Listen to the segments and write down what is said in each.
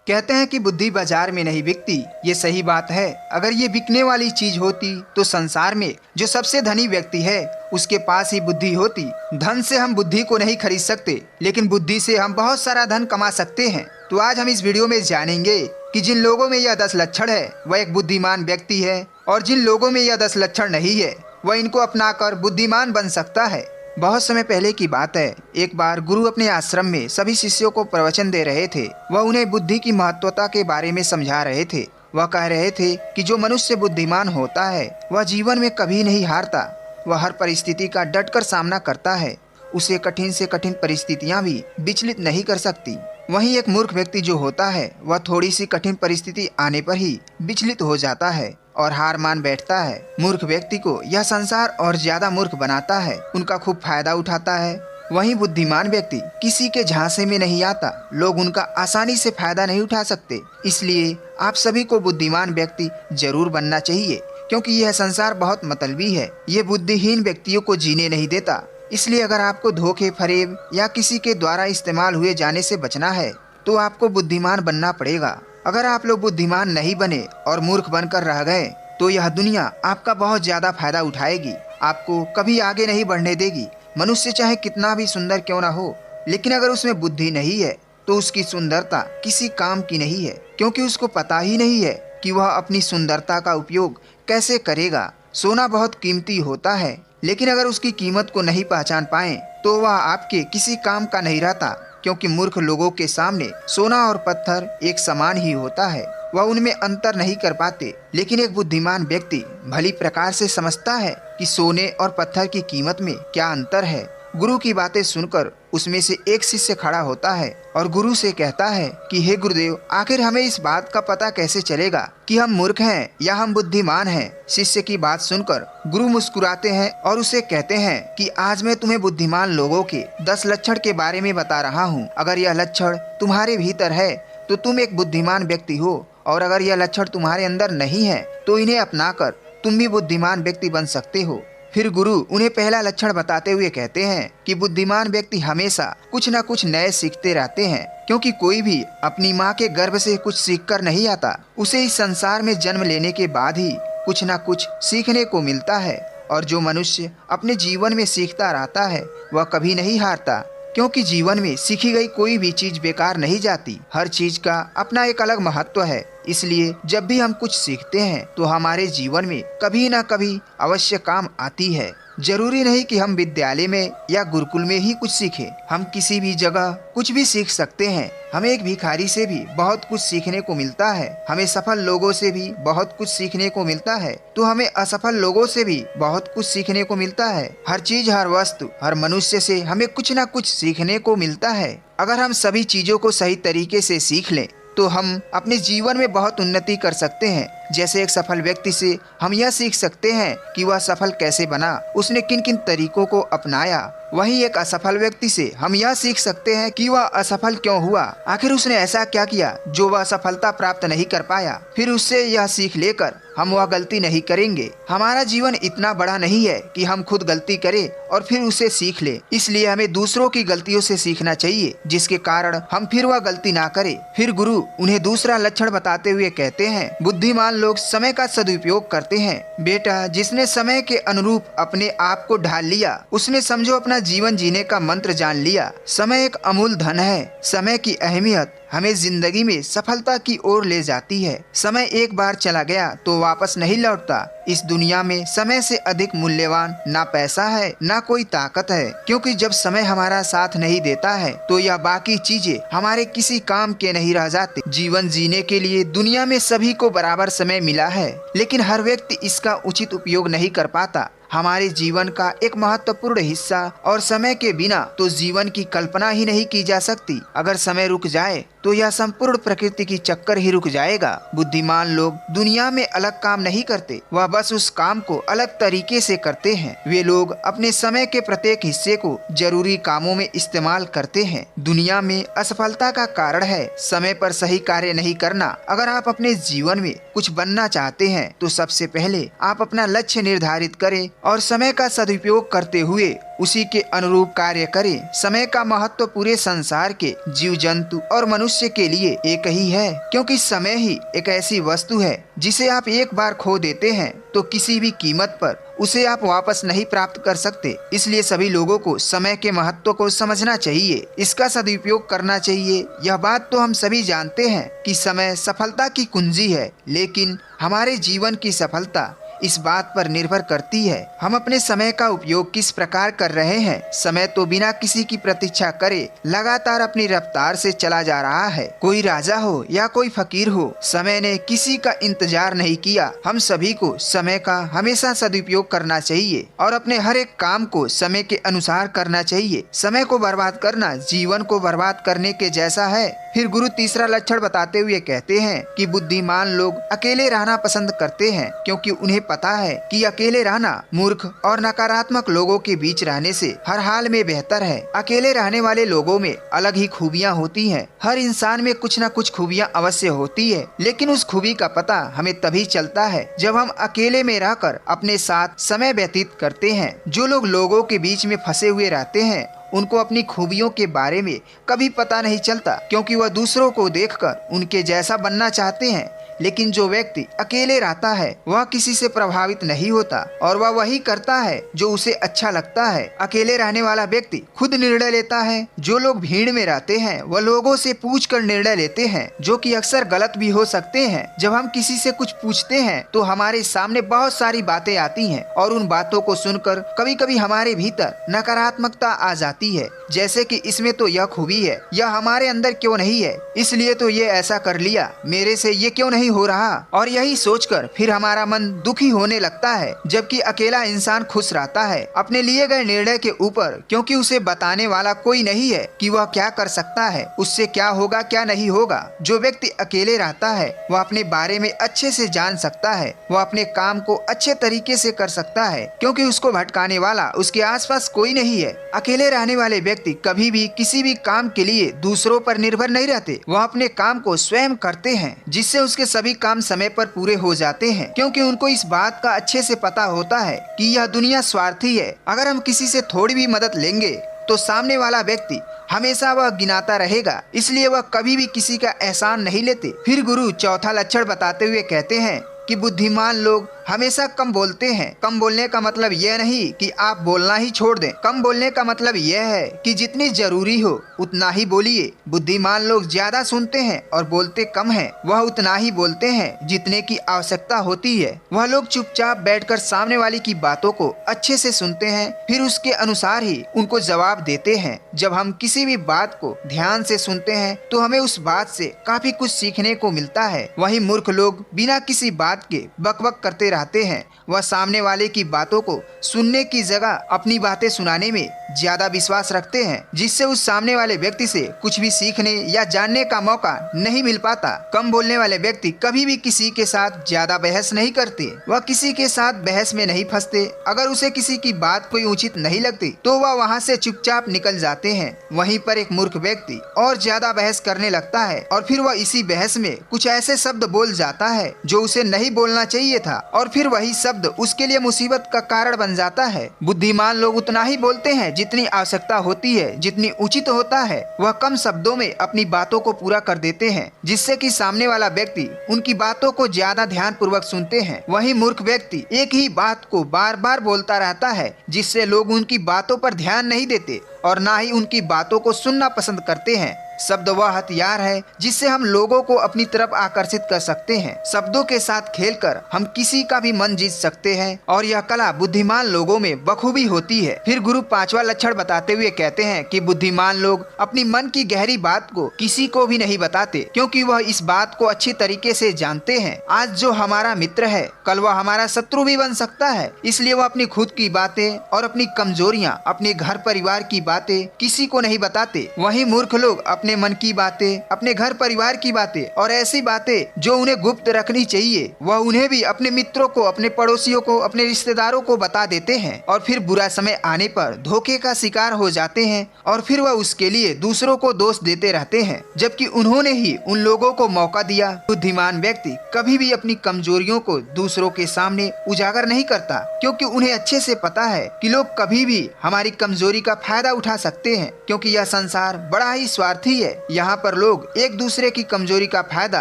कहते हैं कि बुद्धि बाजार में नहीं बिकती। ये सही बात है। अगर ये बिकने वाली चीज होती तो संसार में जो सबसे धनी व्यक्ति है उसके पास ही बुद्धि होती। धन से हम बुद्धि को नहीं खरीद सकते, लेकिन बुद्धि से हम बहुत सारा धन कमा सकते हैं। तो आज हम इस वीडियो में जानेंगे कि जिन लोगों में यह 10 लक्षण है वह एक बुद्धिमान व्यक्ति है, और जिन लोगों में यह 10 लक्षण नहीं है वह इनको अपनाकर बुद्धिमान बन सकता है। बहुत समय पहले की बात है। एक बार गुरु अपने आश्रम में सभी शिष्यों को प्रवचन दे रहे थे। वह उन्हें बुद्धि की महत्वता के बारे में समझा रहे थे। वह कह रहे थे कि जो मनुष्य बुद्धिमान होता है वह जीवन में कभी नहीं हारता। वह हर परिस्थिति का डटकर सामना करता है। उसे कठिन से कठिन परिस्थितियां भी विचलित नहीं कर सकती। वहीं एक मूर्ख व्यक्ति जो होता है वह थोड़ी सी कठिन परिस्थिति आने पर ही विचलित हो जाता है और हार मान बैठता है। मूर्ख व्यक्ति को यह संसार और ज्यादा मूर्ख बनाता है, उनका खूब फायदा उठाता है। वहीं बुद्धिमान व्यक्ति किसी के झांसे में नहीं आता। लोग उनका आसानी से फायदा नहीं उठा सकते। इसलिए आप सभी को बुद्धिमान व्यक्ति जरूर बनना चाहिए, क्योंकि यह संसार बहुत मतलबी है। ये बुद्धिहीन व्यक्तियों को जीने नहीं देता। इसलिए अगर आपको धोखे, फरेब या किसी के द्वारा इस्तेमाल हुए जाने से बचना है तो आपको बुद्धिमान बनना पड़ेगा। अगर आप लोग बुद्धिमान नहीं बने और मूर्ख बनकर रह गए तो यह दुनिया आपका बहुत ज्यादा फायदा उठाएगी, आपको कभी आगे नहीं बढ़ने देगी। मनुष्य चाहे कितना भी सुंदर क्यों ना हो, लेकिन अगर उसमें बुद्धि नहीं है तो उसकी सुंदरता किसी काम की नहीं है, क्योंकि उसको पता ही नहीं है कि वह अपनी सुंदरता का उपयोग कैसे करेगा। सोना बहुत कीमती होता है, लेकिन अगर उसकी कीमत को नहीं पहचान पाए तो वह आपके किसी काम का नहीं रहता, क्योंकि मूर्ख लोगों के सामने सोना और पत्थर एक समान ही होता है। वह उनमें अंतर नहीं कर पाते। लेकिन एक बुद्धिमान व्यक्ति भली प्रकार से समझता है कि सोने और पत्थर की कीमत में क्या अंतर है। गुरु की बातें सुनकर उसमें से एक शिष्य खड़ा होता है और गुरु से कहता है कि हे गुरुदेव, आखिर हमें इस बात का पता कैसे चलेगा कि हम मूर्ख हैं या हम बुद्धिमान हैं। शिष्य की बात सुनकर गुरु मुस्कुराते हैं और उसे कहते हैं कि आज मैं तुम्हें बुद्धिमान लोगों के 10 लक्षण के बारे में बता रहा हूँ। अगर यह लक्षण तुम्हारे भीतर है तो तुम एक बुद्धिमान व्यक्ति हो, और अगर यह लक्षण तुम्हारे अंदर नहीं है तो इन्हें अपनाकर तुम भी बुद्धिमान व्यक्ति बन सकते हो। फिर गुरु उन्हें पहला लक्षण बताते हुए कहते हैं कि बुद्धिमान व्यक्ति हमेशा कुछ न कुछ नए सीखते रहते हैं, क्योंकि कोई भी अपनी माँ के गर्भ से कुछ सीखकर नहीं आता। उसे इस संसार में जन्म लेने के बाद ही कुछ न कुछ सीखने को मिलता है, और जो मनुष्य अपने जीवन में सीखता रहता है वह कभी नहीं हारता, क्योंकि जीवन में सीखी गई कोई भी चीज बेकार नहीं जाती। हर चीज का अपना एक अलग महत्व है। इसलिए जब भी हम कुछ सीखते हैं तो हमारे जीवन में कभी ना कभी अवश्य काम आती है। जरूरी नहीं कि हम विद्यालय में या गुरुकुल में ही कुछ सीखें, हम किसी भी जगह कुछ भी सीख सकते हैं। हमें एक भिखारी से भी बहुत कुछ सीखने को मिलता है, हमें सफल लोगों से भी बहुत कुछ सीखने को मिलता है, तो हमें असफल लोगों से भी बहुत कुछ सीखने को मिलता है। हर चीज, हर वस्तु, हर मनुष्य से हमें कुछ ना कुछ सीखने को मिलता है। अगर हम सभी चीजों को सही तरीके से सीख लें तो हम अपने जीवन में बहुत उन्नति कर सकते हैं। जैसे एक सफल व्यक्ति से हम यह सीख सकते हैं कि वह सफल कैसे बना, उसने किन किन तरीकों को अपनाया। वहीं एक असफल व्यक्ति से हम यह सीख सकते हैं कि वह असफल क्यों हुआ, आखिर उसने ऐसा क्या किया जो वह सफलता प्राप्त नहीं कर पाया। फिर उससे यह सीख लेकर हम वह गलती नहीं करेंगे। हमारा जीवन इतना बड़ा नहीं है कि हम खुद गलती करें और फिर उसे सीख ले। इसलिए हमें दूसरों की गलतियों से सीखना चाहिए, जिसके कारण हम फिर वह गलती ना करें। फिर गुरु उन्हें दूसरा लक्षण बताते हुए कहते हैं, बुद्धिमान लोग समय का सदुपयोग करते हैं। बेटा, जिसने समय के अनुरूप अपने आप को ढाल लिया उसने समझो अपना जीवन जीने का मंत्र जान लिया। समय एक अमूल्य धन है। समय की अहमियत हमें जिंदगी में सफलता की ओर ले जाती है। समय एक बार चला गया तो वापस नहीं लौटता। इस दुनिया में समय से अधिक मूल्यवान ना पैसा है ना कोई ताकत है, क्योंकि जब समय हमारा साथ नहीं देता है तो यह बाकी चीजें हमारे किसी काम के नहीं रह जाते। जीवन जीने के लिए दुनिया में सभी को बराबर समय मिला है, लेकिन हर व्यक्ति इसका उचित उपयोग नहीं कर पाता। हमारे जीवन का एक महत्वपूर्ण हिस्सा और समय के बिना तो जीवन की कल्पना ही नहीं की जा सकती। अगर समय रुक जाए तो यह संपूर्ण प्रकृति की चक्कर ही रुक जाएगा। बुद्धिमान लोग दुनिया में अलग काम नहीं करते, वह बस उस काम को अलग तरीके से करते हैं। वे लोग अपने समय के प्रत्येक हिस्से को जरूरी कामों में इस्तेमाल करते हैं। दुनिया में असफलता का कारण है समय पर सही कार्य नहीं करना। अगर आप अपने जीवन में कुछ बनना चाहते हैं तो सबसे पहले आप अपना लक्ष्य निर्धारित करें और समय का सदुपयोग करते हुए उसी के अनुरूप कार्य करें। समय का महत्व पूरे संसार के जीव जंतु और मनुष्य के लिए एक ही है, क्योंकि समय ही एक ऐसी वस्तु है जिसे आप एक बार खो देते हैं तो किसी भी कीमत पर उसे आप वापस नहीं प्राप्त कर सकते। इसलिए सभी लोगों को समय के महत्व को समझना चाहिए, इसका सदुपयोग करना चाहिए। यह बात तो हम सभी जानते हैं कि समय सफलता की कुंजी है, लेकिन हमारे जीवन की सफलता इस बात पर निर्भर करती है हम अपने समय का उपयोग किस प्रकार कर रहे हैं। समय तो बिना किसी की प्रतीक्षा करे लगातार अपनी रफ्तार से चला जा रहा है। कोई राजा हो या कोई फकीर हो, समय ने किसी का इंतजार नहीं किया। हम सभी को समय का हमेशा सदुपयोग करना चाहिए और अपने हर एक काम को समय के अनुसार करना चाहिए। समय को बर्बाद करना जीवन को बर्बाद करने के जैसा है। फिर गुरु तीसरा लक्षण बताते हुए कहते हैं कि बुद्धिमान लोग अकेले रहना पसंद करते हैं, क्योंकि उन्हें पता है कि अकेले रहना मूर्ख और नकारात्मक लोगों के बीच रहने से हर हाल में बेहतर है। अकेले रहने वाले लोगों में अलग ही खूबियां होती हैं। हर इंसान में कुछ न कुछ खूबियां अवश्य होती है, लेकिन उस खूबी का पता हमें तभी चलता है जब हम अकेले में रहकर अपने साथ समय व्यतीत करते हैं। जो लोग लोगों के बीच में फंसे हुए रहते हैं उनको अपनी खूबियों के बारे में कभी पता नहीं चलता, क्योंकि वह दूसरों को देखकर उनके जैसा बनना चाहते हैं। लेकिन जो व्यक्ति अकेले रहता है वह किसी से प्रभावित नहीं होता और वह वही करता है जो उसे अच्छा लगता है। अकेले रहने वाला व्यक्ति खुद निर्णय लेता है। जो लोग भीड़ में रहते हैं वह लोगों से पूछकर निर्णय लेते हैं, जो कि अक्सर गलत भी हो सकते हैं। जब हम किसी से कुछ पूछते हैं तो हमारे सामने बहुत सारी बातें आती हैं और उन बातों को सुनकर कभी कभी हमारे भीतर नकारात्मकता आ जाती है, जैसे कि इसमें तो यह खूबी है, यह हमारे अंदर क्यों नहीं है, इसलिए तो ये ऐसा कर लिया, मेरे से ये क्यों नहीं हो रहा। और यही सोचकर फिर हमारा मन दुखी होने लगता है। जबकि अकेला इंसान खुश रहता है अपने लिए गए निर्णय के ऊपर, क्योंकि उसे बताने वाला कोई नहीं है कि वह क्या कर सकता है, उससे क्या होगा क्या नहीं होगा। जो व्यक्ति अकेले रहता है वह अपने बारे में अच्छे से जान सकता है, वह अपने काम को अच्छे तरीके से कर सकता है, क्योंकि उसको भटकाने वाला उसके आसपास कोई नहीं है। अकेले रहने वाले व्यक्ति कभी भी किसी भी काम के लिए दूसरों पर निर्भर नहीं रहते। वह अपने काम को स्वयं करते हैं, जिससे उसके सभी काम समय पर पूरे हो जाते हैं, क्योंकि उनको इस बात का अच्छे से पता होता है कि यह दुनिया स्वार्थी है। अगर हम किसी से थोड़ी भी मदद लेंगे तो सामने वाला व्यक्ति हमेशा वह गिनाता रहेगा, इसलिए वह कभी भी किसी का एहसान नहीं लेते। फिर गुरु चौथा लक्षण बताते हुए कहते हैं कि बुद्धिमान लोग हमेशा कम बोलते हैं। कम बोलने का मतलब यह नहीं कि आप बोलना ही छोड़ दें। कम बोलने का मतलब यह है कि जितनी जरूरी हो उतना ही बोलिए। बुद्धिमान लोग ज्यादा सुनते हैं और बोलते कम हैं। वह उतना ही बोलते हैं जितने की आवश्यकता होती है। वह लोग चुपचाप बैठकर सामने वाले की बातों को अच्छे से सुनते हैं, फिर उसके अनुसार ही उनको जवाब देते हैं। जब हम किसी भी बात को ध्यान से सुनते हैं तो हमें उस बात से काफी कुछ सीखने को मिलता है। वही मूर्ख लोग बिना किसी बात के बकबक करते रहते हैं। वह सामने वाले की बातों को सुनने की जगह अपनी बातें सुनाने में ज्यादा विश्वास रखते हैं, जिससे उस सामने वाले व्यक्ति से कुछ भी सीखने या जानने का मौका नहीं मिल पाता। कम बोलने वाले व्यक्ति कभी भी किसी के साथ ज्यादा बहस नहीं करते। वह किसी के साथ बहस में नहीं फंसते। अगर उसे किसी की बात कोई उचित नहीं लगती तो वह वहाँ से चुपचाप निकल जाते हैं। वहीं पर एक मूर्ख व्यक्ति और ज्यादा बहस करने लगता है और फिर वह इसी बहस में कुछ ऐसे शब्द बोल जाता है जो उसे नहीं बोलना चाहिए था, और फिर वही शब्द उसके लिए मुसीबत का कारण बन जाता है। बुद्धिमान लोग उतना ही बोलते हैं जितनी आवश्यकता होती है, जितनी उचित होता है। वह कम शब्दों में अपनी बातों को पूरा कर देते हैं, जिससे कि सामने वाला व्यक्ति उनकी बातों को ज्यादा ध्यान पूर्वक सुनते हैं। वही मूर्ख व्यक्ति एक ही बात को बार बार बोलता रहता है, जिससे लोग उनकी बातों पर ध्यान नहीं देते और ना ही उनकी बातों को सुनना पसंद करते हैं। शब्द वह हथियार है जिससे हम लोगों को अपनी तरफ आकर्षित कर सकते हैं। शब्दों के साथ खेलकर हम किसी का भी मन जीत सकते हैं और यह कला बुद्धिमान लोगों में बखूबी होती है। फिर गुरु पांचवा लक्षण बताते हुए कहते हैं कि बुद्धिमान लोग अपनी मन की गहरी बात को किसी को भी नहीं बताते, क्योंकि वह इस बात को अच्छी तरीके से जानते हैं। आज जो हमारा मित्र है कल वह हमारा शत्रु भी बन सकता है। इसलिए वह अपनी खुद की बातें और अपनी कमजोरियां, अपने घर परिवार की बातें किसी को नहीं बताते। वही मूर्ख लोग अपनी अपने मन की बातें, अपने घर परिवार की बातें और ऐसी बातें जो उन्हें गुप्त रखनी चाहिए वह उन्हें भी अपने मित्रों को, अपने पड़ोसियों को, अपने रिश्तेदारों को बता देते हैं और फिर बुरा समय आने पर धोखे का शिकार हो जाते हैं और फिर वह उसके लिए दूसरों को दोष देते रहते हैं, जबकि उन्होंने ही उन लोगों को मौका दिया। बुद्धिमान व्यक्ति कभी भी अपनी कमजोरियों को दूसरों के सामने उजागर नहीं करता, क्योंकि उन्हें अच्छे से पता है कि लोग कभी भी हमारी कमजोरी का फायदा उठा सकते हैं, क्योंकि यह संसार बड़ा ही स्वार्थी है। यहाँ पर लोग एक दूसरे की कमजोरी का फायदा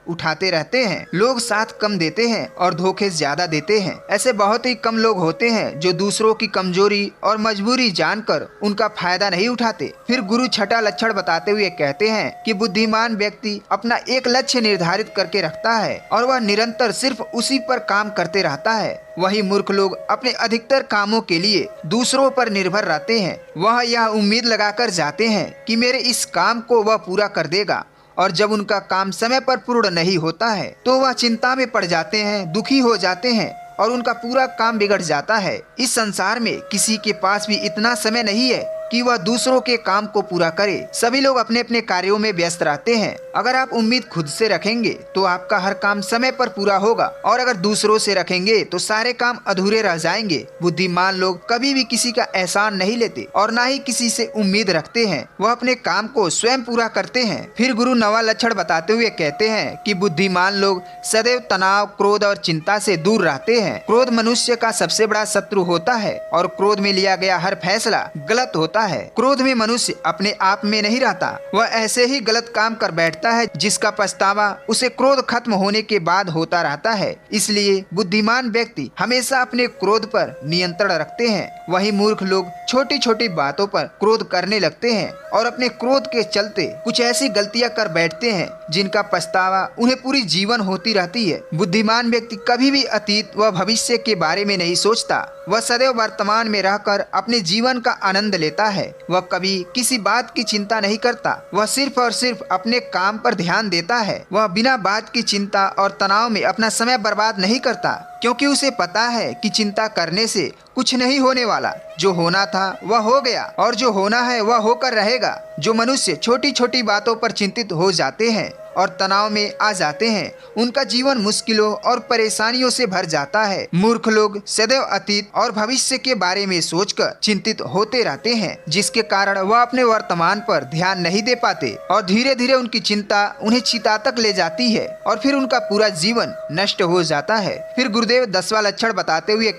उठाते रहते हैं। लोग साथ कम देते हैं और धोखे ज्यादा देते हैं। ऐसे बहुत ही कम लोग होते हैं जो दूसरों की कमजोरी और मजबूरी जानकर उनका फायदा नहीं उठाते। फिर गुरु छठा लक्षण बताते हुए कहते हैं कि बुद्धिमान व्यक्ति अपना एक लक्ष्य निर्धारित करके रखता है और वह निरंतर सिर्फ उसी पर काम करते रहता है। वही मूर्ख लोग अपने अधिकतर कामों के लिए दूसरों पर निर्भर रहते हैं। वह यह उम्मीद लगाकर जाते हैं कि मेरे इस काम को वह पूरा कर देगा, और जब उनका काम समय पर पूर्ण नहीं होता है तो वह चिंता में पड़ जाते हैं, दुखी हो जाते हैं और उनका पूरा काम बिगड़ जाता है। इस संसार में किसी के पास भी इतना समय नहीं है कि वह दूसरों के काम को पूरा करे। सभी लोग अपने अपने कार्यों में व्यस्त रहते हैं। अगर आप उम्मीद खुद से रखेंगे तो आपका हर काम समय पर पूरा होगा, और अगर दूसरों से रखेंगे तो सारे काम अधूरे रह जाएंगे। बुद्धिमान लोग कभी भी किसी का एहसान नहीं लेते और ना ही किसी से उम्मीद रखते हैं। वह अपने काम को स्वयं पूरा करते हैं। फिर गुरु नवा लक्षण बताते हुए कहते हैं कि बुद्धिमान लोग सदैव तनाव, क्रोध और चिंता से दूर रहते हैं। क्रोध मनुष्य का सबसे बड़ा शत्रु होता है और क्रोध में लिया गया हर फैसला गलत होता है। क्रोध में मनुष्य अपने आप में नहीं रहता, वह ऐसे ही गलत काम कर बैठता है जिसका पछतावा उसे क्रोध खत्म होने के बाद होता रहता है। इसलिए बुद्धिमान व्यक्ति हमेशा अपने क्रोध पर नियंत्रण रखते हैं। वही मूर्ख लोग छोटी छोटी बातों पर क्रोध करने लगते हैं और अपने क्रोध के चलते कुछ ऐसी गलतियां कर बैठते हैं जिनका पछतावा उन्हें पूरी जीवन होती रहती है। बुद्धिमान व्यक्ति कभी भी अतीत व भविष्य के बारे में नहीं सोचता। वह सदैव वर्तमान में रहकर अपने जीवन का आनंद लेता है। वह कभी किसी बात की चिंता नहीं करता। वह सिर्फ और सिर्फ अपने काम पर ध्यान देता है। वह बिना बात की चिंता और तनाव में अपना समय बर्बाद नहीं करता, क्योंकि उसे पता है कि चिंता करने से कुछ नहीं होने वाला। जो होना था वह हो गया और जो होना है वह होकर रहेगा। जो मनुष्य छोटी छोटी बातों पर चिंतित हो जाते हैं और तनाव में आ जाते हैं, उनका जीवन मुश्किलों और परेशानियों से भर जाता है। मूर्ख लोग सदैव अतीत और भविष्य के बारे में सोचकर चिंतित होते रहते हैं, जिसके कारण वह अपने वर्तमान पर ध्यान नहीं दे पाते और धीरे धीरे उनकी चिंता उन्हें चिता तक ले जाती है और फिर उनका पूरा जीवन नष्ट हो जाता है। फिर गुरुदेव दसवां लक्षण बताते हुए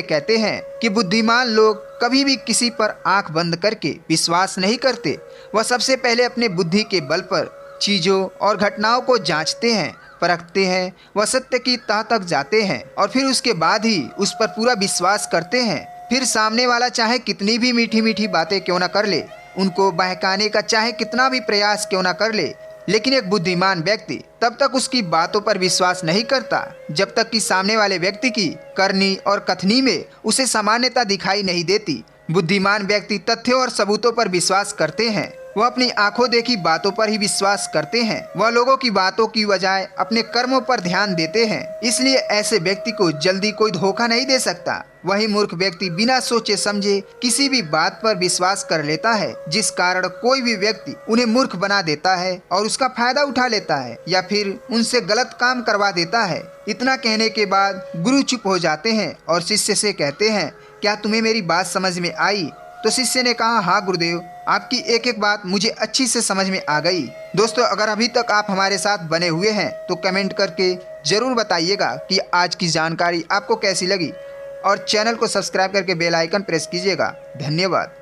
कहते हैं कि बुद्धिमान लोग कभी भी किसी पर आंख बंद करके विश्वास नहीं करते। वह सबसे पहले अपने बुद्धि के बल पर चीजों और घटनाओं को जांचते हैं, परखते हैं, वह सत्य की तह तक जाते हैं और फिर उसके बाद ही उस पर पूरा विश्वास करते हैं। फिर सामने वाला चाहे कितनी भी मीठी मीठी बातें क्यों न कर ले, उनको बहकाने का चाहे कितना भी प्रयास क्यों न कर ले, लेकिन एक बुद्धिमान व्यक्ति तब तक उसकी बातों पर विश्वास नहीं करता जब तक कि सामने वाले व्यक्ति की करनी और कथनी में उसे सामान्यता दिखाई नहीं देती। बुद्धिमान व्यक्ति तथ्यों और सबूतों पर विश्वास करते हैं। वह अपनी आंखों देखी बातों पर ही विश्वास करते हैं। वह लोगों की बातों की बजाय अपने कर्मों पर ध्यान देते हैं। इसलिए ऐसे व्यक्ति को जल्दी कोई धोखा नहीं दे सकता। वही मूर्ख व्यक्ति बिना सोचे समझे किसी भी बात पर विश्वास कर लेता है, जिस कारण कोई भी व्यक्ति उन्हें मूर्ख बना देता है और उसका फायदा उठा लेता है या फिर उनसे गलत काम करवा देता है। इतना कहने के बाद गुरु चुप हो जाते हैं और शिष्य से कहते हैं, क्या तुम्हें मेरी बात समझ में आई? तो शिष्य ने कहा, हाँ गुरुदेव, आपकी एक एक बात मुझे अच्छी से समझ में आ गई। दोस्तों, अगर अभी तक आप हमारे साथ बने हुए हैं तो कमेंट करके जरूर बताइएगा कि आज की जानकारी आपको कैसी लगी, और चैनल को सब्सक्राइब करके बेल आइकन प्रेस कीजिएगा। धन्यवाद।